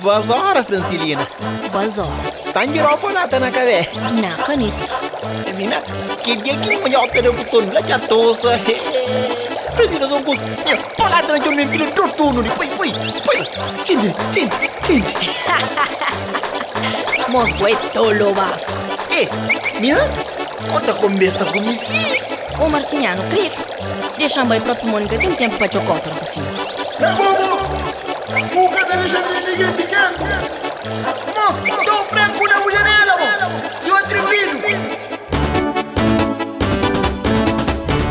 Vazora, Francilina. Bazar. Tangi ropo nata na kave. Naka nisti. Mina, que dia que manhota de botão lá já tosa. Precisa só cus. Olha atrás de um menino trotuno de põe. Gente. Mos boi tolo Vasco. Mina, conta conversa com mim. Ô Marcinhano, querido. Deixa bem próprio Mônica, tem tempo para te contar um pouquinho. Nunca deixa ninguém picando. Moço, dá um franco na janela, moço. Seu atrevido.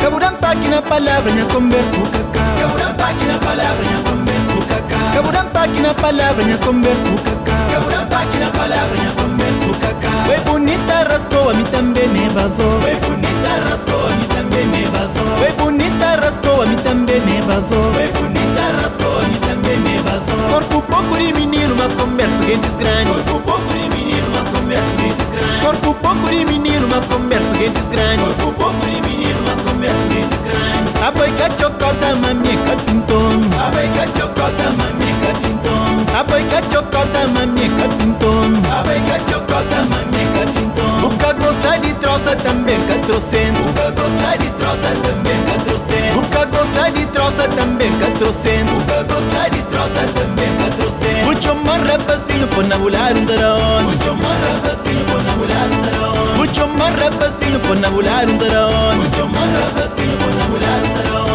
Caburampa aqui na palavra, minha conversa, o cacau. Caburampa aqui na palavra, minha conversa, o cacau. Caburampa aqui na palavra, minha conversa, o cacau. Caburampa aqui na palavra, minha conversa, o cacau. Foi bonita, rascou, a mim também me vazou. Foi bonita, rascou, a mim também me vazou. Foi bonita, rascou, a mim também me vazou. Foi bonita, rascou, a mim também me vazou. Corpo pouco de menino, mas converso gentes grandes. Corpo pouco de menino, mas converso gentes grandes. Corpo pouco de menino, mas converso gentes grandes. Corpo pouco de menino, mas converso gentes grandes. A boica chocota, mamieca pinton. A boica chocota, mamieca pinton. A boica chocota, mamieca pinton. A boica chocota, mamieca pinton. Nunca gosta de troça, também catrocento. Nunca gosta de troça, também catrocento. Nunca gosta de troça, também catrocento. Nunca gosta de troça, também catrocento. Mucho más rapacinho, por nabular um darão. Mucho más rapacinho, por nabular um darão. Mucho más rapacinho, por nabular um darão. Mucho más rapacinho, por nabular um darão.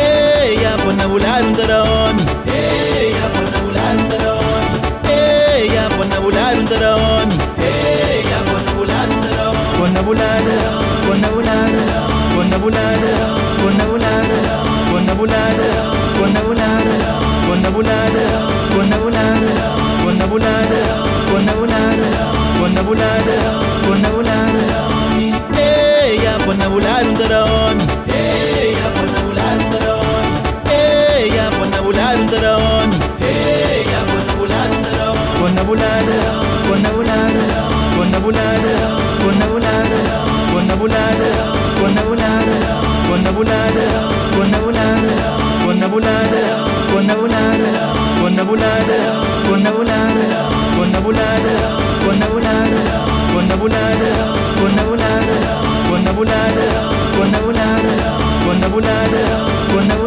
Eia, por nabular um darão. Eia, por nabular um darão. Eia, por nabular um darão. Eia, por nabular um darão. Por nabular, por nabular, por nabular, por nabular, por nabular, por nabular, por nabular, por nabular, por nabular, por nabular, por nabular, por nabular. Eia, por nabular um darão. Eia, por nabular um darão. Eia, por nabular um darão. Eia, por nabular um darão. Por nabular, por nabular, por nabular, por nabular, por nabular, por nabular, por nabular, por nabular, por nabular, por nabular, por nabular, por nabular, por nabular, por nabular, por nabular, por nabular, por nabular, por nabular, por nabular, por nabular.